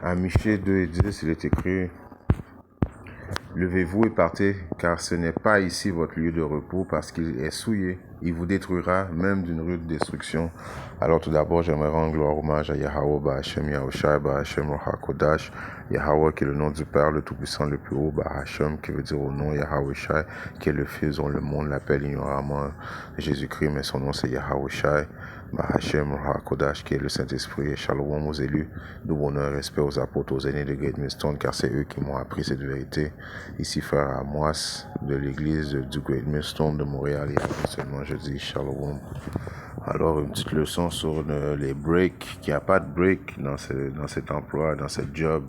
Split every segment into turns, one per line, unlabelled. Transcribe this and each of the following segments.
À Michée 2 et 10, il est écrit: Levez-vous et partez, car ce n'est pas ici votre lieu de repos, parce qu'il est souillé. Il vous détruira, même d'une rude destruction. Alors tout d'abord, j'aimerais rendre gloire hommage à Yahweh, Bahashem, Yahushai, Bahashem, Hakodash, Yahweh qui est le nom du Père, le Tout-Puissant, le plus haut, Bahashem qui veut dire au nom, Yahushai qui est le Fils dont le monde l'appelle ignoramment Jésus-Christ, mais son nom c'est Yahushai. Bahashem, Hakodash qui est le Saint-Esprit, et Shalom aux élus, de bonheur, respect aux apôtres, aux aînés de Great Millstone, car c'est eux qui m'ont appris cette vérité. Ici, frère Amoas de l'église du Great Millstone de Montréal, et seulement je dis Shalom. Alors, une petite leçon sur les breaks, qu'il n'y a pas de break dans cet emploi, dans ce job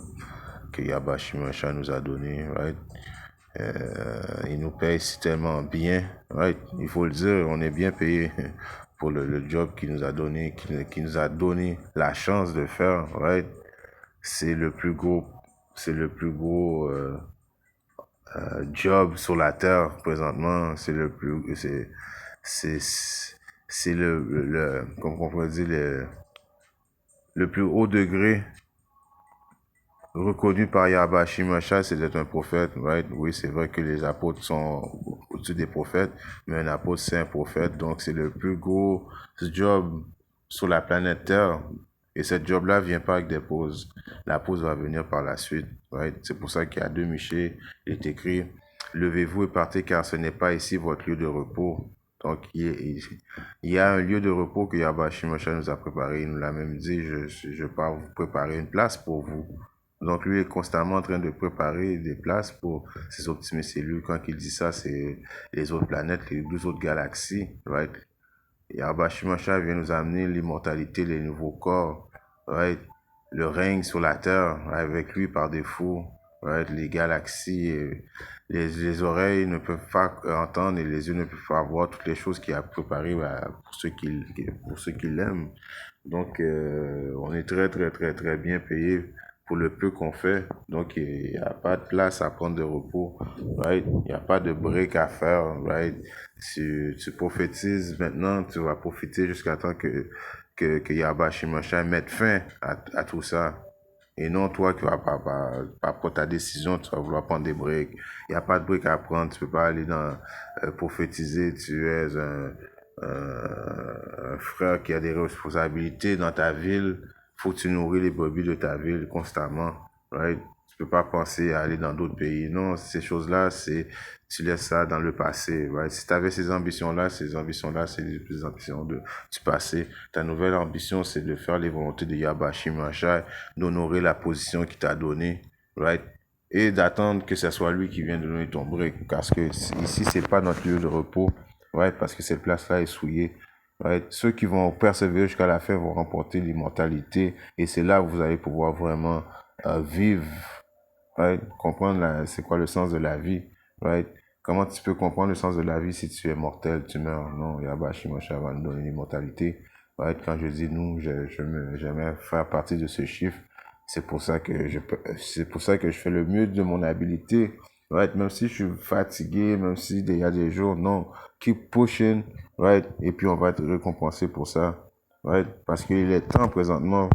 que Yabashi Masha nous a donné, right? Il nous paye si tellement bien, right? Il faut le dire, on est bien payé pour le job qu'il nous a donné, qui nous a donné la chance de faire, right? C'est le plus gros job sur la terre présentement. C'est le plus, c'est comme on pourrait dire, le plus haut degré reconnu par Yabashi Masha, c'est d'être un prophète, right? Oui, c'est vrai que les apôtres sont au-dessus des prophètes, mais un apôtre, c'est un prophète, donc c'est le plus gros job sur la planète Terre. Et cette job-là vient pas avec des pauses. La pause va venir par la suite, right? C'est pour ça qu'il y a 2 Michée, il est écrit: Levez-vous et partez, car ce n'est pas ici votre lieu de repos. Donc, il y a un lieu de repos que Yabashi Masha nous a préparé. Il nous l'a même dit: je pars vous préparer une place pour vous. Donc, lui est constamment en train de préparer des places pour ses optimistes élus. Quand il dit ça, c'est les autres planètes, les 12 autres galaxies, right? Et Abashimasha vient nous amener l'immortalité, les nouveaux corps, right? Le règne sur la terre, avec lui par défaut, right? Les galaxies, les oreilles ne peuvent pas entendre et les yeux ne peuvent pas voir toutes les choses qu'il a préparées pour ceux qui l'aiment. Donc, on est très, très, très, très bien payé pour le peu qu'on fait. Donc, il n'y a pas de place à prendre de repos, right? Il n'y a pas de break à faire, right? Tu prophétises maintenant, tu vas profiter jusqu'à temps que Yabashi Masha mette fin à tout ça. Et non, toi qui vas pas prendre ta décision, tu vas vouloir prendre des breaks. Il n'y a pas de break à prendre. Tu peux pas aller dans prophétiser. Tu es un frère qui a des responsabilités dans ta ville. Faut que tu nourris les brebis de ta ville constamment, right? Tu peux pas penser à aller dans d'autres pays. Non, ces choses-là, tu laisses ça dans le passé, right? Si tu avais ces ambitions-là, c'est les ambitions du passé. Ta nouvelle ambition, c'est de faire les volontés de Yabashi Masha, d'honorer la position qu'il t'a donnée, right? Et d'attendre que ce soit lui qui vienne donner ton break. Parce que ici, c'est pas notre lieu de repos, right? Parce que cette place-là est souillée. Right? Ceux qui vont persévérer jusqu'à la fin vont remporter l'immortalité. Et c'est là où vous allez pouvoir vraiment vivre, right? Comprendre c'est quoi le sens de la vie, right? Comment tu peux comprendre le sens de la vie si tu es mortel, tu meurs? Non, Yabashi Masha va nous donner l'immortalité. Right? Quand je dis nous, j'aimerais faire partie de ce chiffre. C'est pour ça que je fais le mieux de mon habilité. Right? Même si je suis fatigué, même si il y a des jours, non. Keep pushing, right? Et puis on va être récompensé pour ça, right? Parce qu'il est temps présentement,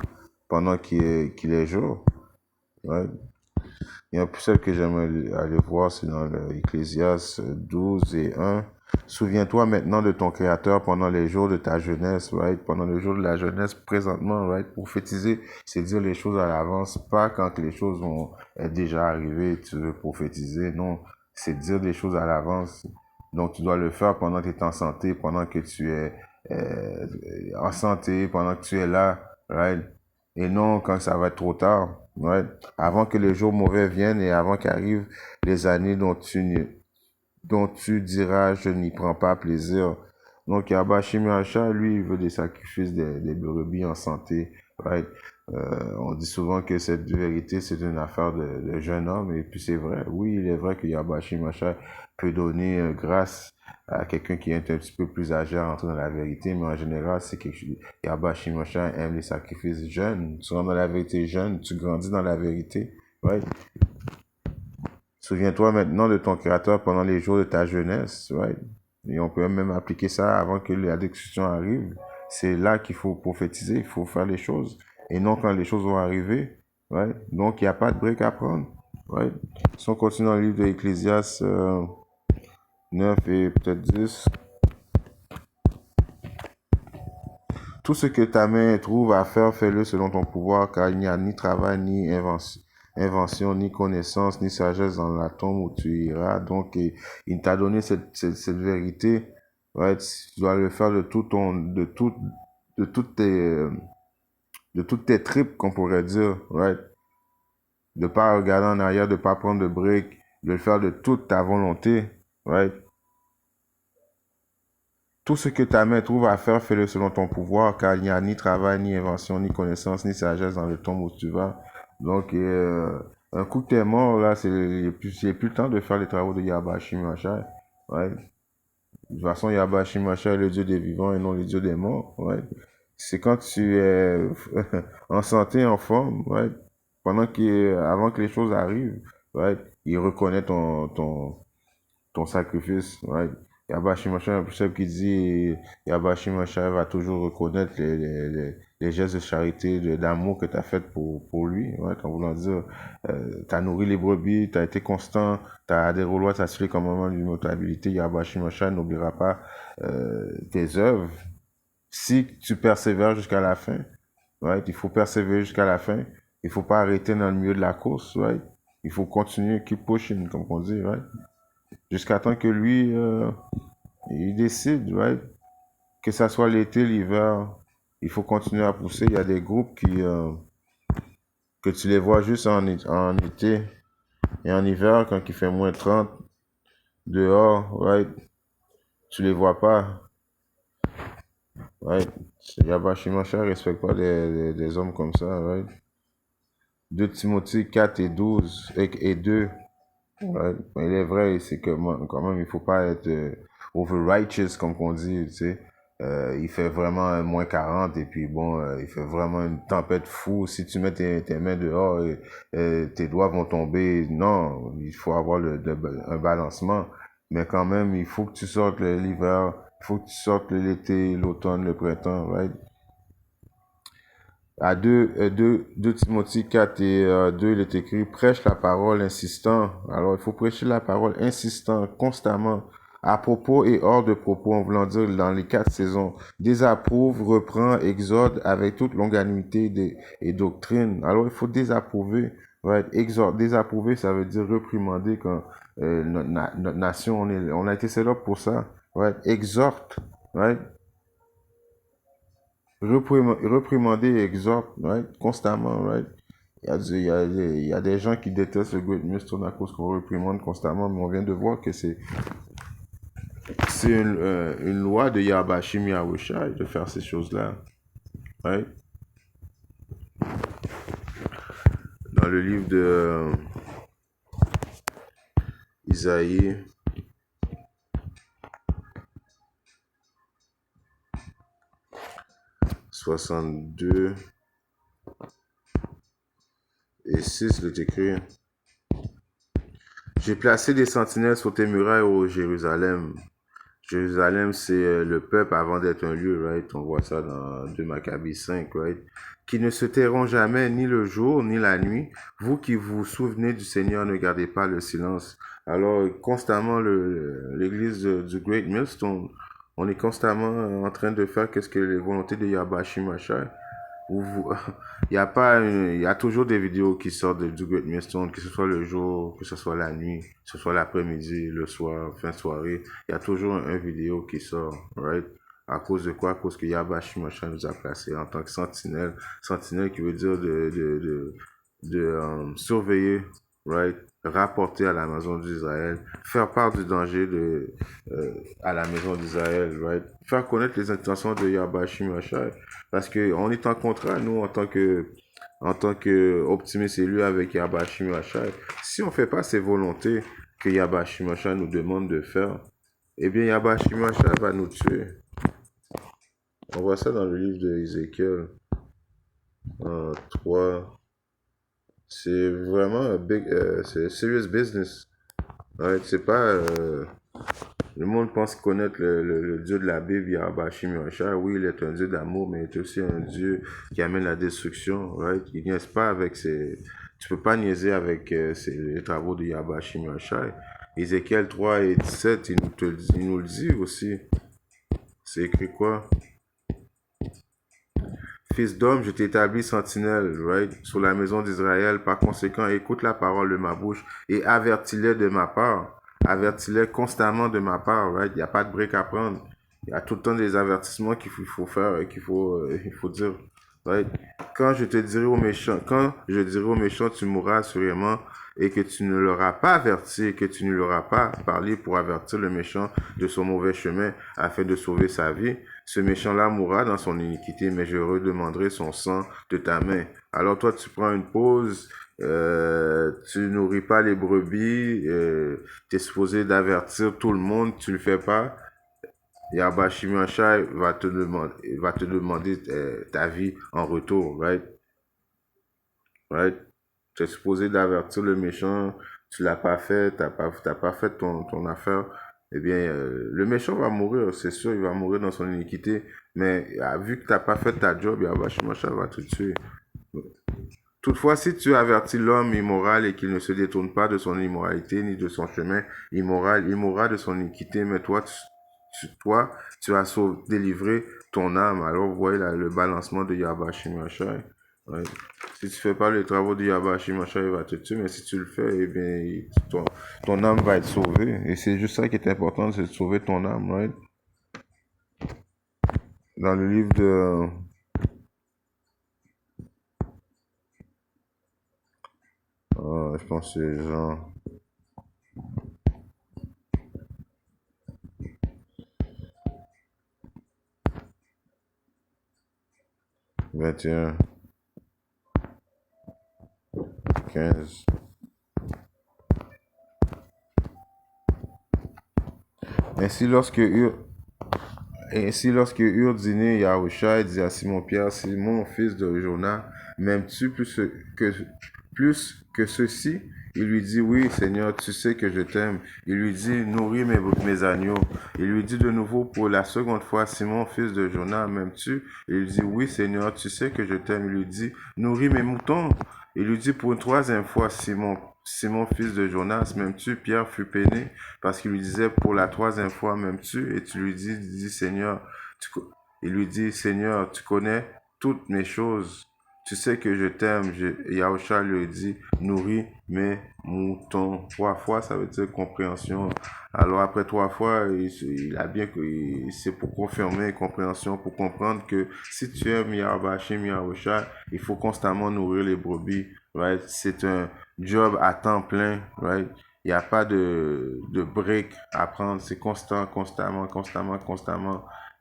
pendant qu'il est jour, right? Il y a un puissant que j'aimerais aller voir, c'est dans l'Ecclésiaste 12 et 1. Souviens-toi maintenant de ton Créateur pendant les jours de ta jeunesse, right? Pendant le jour de la jeunesse, présentement, right? Prophétiser, c'est dire les choses à l'avance, pas quand les choses vont être déjà arrivées, tu veux prophétiser, non. C'est dire des choses à l'avance. Donc, tu dois le faire pendant que tu es en santé, pendant que tu es en santé, pendant que tu es là, right? Et non quand ça va être trop tard, right? Avant que les jours mauvais viennent et avant qu'arrivent les années dont tu diras, je n'y prends pas plaisir. Donc, Yabashi Masha, lui, il veut des sacrifices des brebis en santé, right? On dit souvent que cette vérité, c'est une affaire de jeune homme, et puis c'est vrai. Oui, il est vrai que Yabashi Masha peut donner grâce à quelqu'un qui est un petit peu plus âgé à entrer dans la vérité, mais en général, c'est quelque chose. Yabashi Masha aime les sacrifices jeunes. Tu rentres dans la vérité jeune, tu grandis dans la vérité, right? Souviens-toi maintenant de ton Créateur pendant les jours de ta jeunesse, right? Et on peut même appliquer ça avant que la discussion arrive. C'est là qu'il faut prophétiser, il faut faire les choses. Et non quand les choses vont arriver, Right? Donc, il n'y a pas de break à prendre. Right? Si on continue dans le livre de Ecclésiaste 9 et peut-être 10, tout ce que ta main trouve à faire, fais-le selon ton pouvoir, car il n'y a ni travail, ni invention, ni connaissance, ni sagesse dans la tombe où tu iras. Donc, il t'a donné cette vérité. Right? Tu dois le faire de toutes de toutes tes tripes, qu'on pourrait dire. Right? De pas regarder en arrière, de pas prendre de break, de le faire de toute ta volonté. Right? Tout ce que ta main trouve à faire, fais-le selon ton pouvoir, car il n'y a ni travail, ni invention, ni connaissance, ni sagesse dans le tombe où tu vas. Donc, un coup que t'es mort, là, c'est plus le temps de faire les travaux de Yabashi Machai. Ouais. De toute façon, Yabashi Machai est le dieu des vivants et non le dieu des morts. Ouais. C'est quand tu es en santé, en forme, ouais. Avant que les choses arrivent, ouais. Il reconnaît ton sacrifice. Right? Yabashi Machar, un précepte qui dit Yabashi Machar va toujours reconnaître les gestes de charité, d'amour que tu as fait pour lui. Right? En voulant dire, tu as nourri les brebis, tu as été constant, tu as des rôles, tu as assuré comme moment d'immortalité. Yabashi Machar n'oubliera pas tes œuvres si tu persévères jusqu'à la fin. Right? Il faut persévérer jusqu'à la fin. Il faut pas arrêter dans le milieu de la course. Right? Il faut continuer, keep pushing, comme on dit. Right? Jusqu'à temps que lui, il décide, right? Que ça soit l'été, l'hiver, il faut continuer à pousser. Il y a des groupes que tu les vois juste en été et en hiver, quand il fait moins 30 dehors, right? Tu les vois pas, right? Yabashi Masha respecte pas des hommes comme ça, right? 2 Timothée 4 et 12 et 2. Ouais, il est vrai, c'est que quand même, il faut pas être over-righteous, comme on dit, tu sais. Il fait vraiment un moins 40 et puis bon, il fait vraiment une tempête fou. Si tu mets tes mains dehors, tes doigts vont tomber. Non, il faut avoir un balancement. Mais quand même, il faut que tu sortes l'hiver, il faut que tu sortes l'été, l'automne, le printemps, right? À 2 Timothée 4 et 2, il est écrit, prêche la parole insistant. Alors, il faut prêcher la parole insistant, constamment, à propos et hors de propos, en voulant dire dans les 4 saisons. Désapprouve, reprend, exhorte avec toute longanimité et doctrine. Alors, il faut désapprouver. Right? Exhorte, désapprouver, ça veut dire réprimander quand notre nation, on a été set up pour ça. Right? Exhorte. Right? Reprimander et exhorte, right? Constamment, right? Il y a des gens qui détestent le Great Millstone à cause qu'on réprimande constamment, mais on vient de voir que c'est une loi de Yabashim Yahushai de faire ces choses-là, right? Dans le livre de Isaïe 62 et 6, il est écrit, j'ai placé des sentinelles sur tes murailles, ô Jérusalem. Jérusalem, c'est le peuple avant d'être un lieu, right? On voit ça dans 2 Maccabies 5, right? Qui ne se tairont jamais, ni le jour, ni la nuit. Vous qui vous souvenez du Seigneur, ne gardez pas le silence. Alors, constamment, l'église du Great Millstone, on est constamment en train de faire qu'est-ce que les volontés de Yabashi Machai. Il y a pas il y a toujours des vidéos qui sortent du Great Millstone, que ce soit le jour, que ce soit la nuit, que ce soit l'après-midi, le soir, fin de soirée. Il y a toujours un vidéo qui sort, right? À cause de quoi? À cause que Yabashi Machin nous a placés en tant que sentinelle. Sentinelle qui veut dire de surveiller, right? Rapporter à la maison d'Israël, faire part du danger à la maison d'Israël, right? Faire connaître les intentions de Yabashi Machin. Parce que on est en contrat, nous, en tant que optimiste élu avec Yabashi Machin. Si on fait pas ses volontés que Yabashi Machin nous demande de faire, eh bien, Yabashi Machin va nous tuer. On voit ça dans le livre de Ézéchiel 3. C'est vraiment c'est serious business. Ouais, c'est pas Le monde pense connaître le Dieu de la Bible, Yahweh Hashem Yahshua. Oui, il est un Dieu d'amour, mais il est aussi un Dieu qui amène la destruction. Right? Il niaise pas avec ses... Tu peux pas niaiser avec les travaux de Yahweh Hashem Yahshua. Ézéchiel 3 et 17, il nous le dit aussi. C'est écrit quoi? Fils d'homme, je t'établis sentinelle, right, sur la maison d'Israël. Par conséquent, écoute la parole de ma bouche et avertis-les de ma part. Avertis-les constamment de ma part, right? Il n'y a pas de break à prendre. Il y a tout le temps des avertissements qu'il faut faire, il faut dire, right? Quand je dirai aux méchants, tu mourras assurément, et que tu ne l'auras pas averti, et que tu ne l'auras pas parlé pour avertir le méchant de son mauvais chemin, afin de sauver sa vie, ce méchant-là mourra dans son iniquité, mais je redemanderai son sang de ta main. Alors toi, tu prends une pause, tu nourris pas les brebis, tu es supposé d'avertir tout le monde, tu le fais pas. Yahweh Shimashai va te demander ta vie en retour, right? Right? Tu es supposé d'avertir le méchant, tu l'as pas fait, t'as pas fait ton affaire. Eh bien, le méchant va mourir, c'est sûr, il va mourir dans son iniquité. Mais vu que t'as pas fait ta job, Yahweh Shimashai va te tuer. Toutefois, si tu avertis l'homme immoral et qu'il ne se détourne pas de son immoralité ni de son chemin immoral, il mourra de son iniquité, mais tu as délivré ton âme. Alors, vous voyez là, le balancement de Yahweh Shimashai. Ouais. Si tu fais pas les travaux de Yahweh Shimashai, il va te tuer, mais si tu le fais, eh bien, ton âme va être sauvée. Et c'est juste ça qui est important, c'est de sauver ton âme, right? Dans le livre de... je pense que c'est Jean... 21, 15. Ainsi, lorsque eurent dîné, Yahusha dit à Simon-Pierre, Simon, fils de Jonas, m'aimes-tu plus que ceci? Il lui dit, oui, Seigneur, tu sais que je t'aime. Il lui dit, nourris mes agneaux. Il lui dit de nouveau pour la seconde fois, Simon, fils de Jonas, m'aimes-tu? Il lui dit, oui, Seigneur, tu sais que je t'aime. Il lui dit, nourris mes moutons. Il lui dit pour une troisième fois, Simon, fils de Jonas, m'aimes-tu? Pierre fut peiné parce qu'il lui disait pour la troisième fois, m'aimes-tu? Et tu lui dis, Seigneur, il lui dit, Seigneur, tu connais toutes mes choses. Tu sais que je t'aime. Yahusha lui dit, nourris mes moutons. 3 fois, ça veut dire compréhension. Alors après 3 fois, il a bien que c'est pour confirmer compréhension, pour comprendre que si tu aimes Yahusha, il faut constamment nourrir les brebis. Right? C'est un job à temps plein. Right? Il n'y a pas de break à prendre. C'est constamment.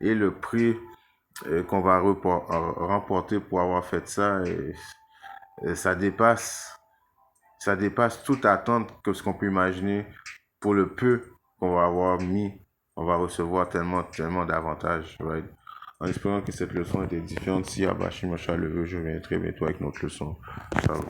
Et le prix qu'on va remporter pour avoir fait ça, ça dépasse toute attente que ce qu'on peut imaginer. Pour le peu qu'on va avoir mis, on va recevoir tellement d'avantages, right? En espérant que cette leçon était différente. Si Abashim Mosha le veut, je viendrai bientôt avec notre leçon. Ciao.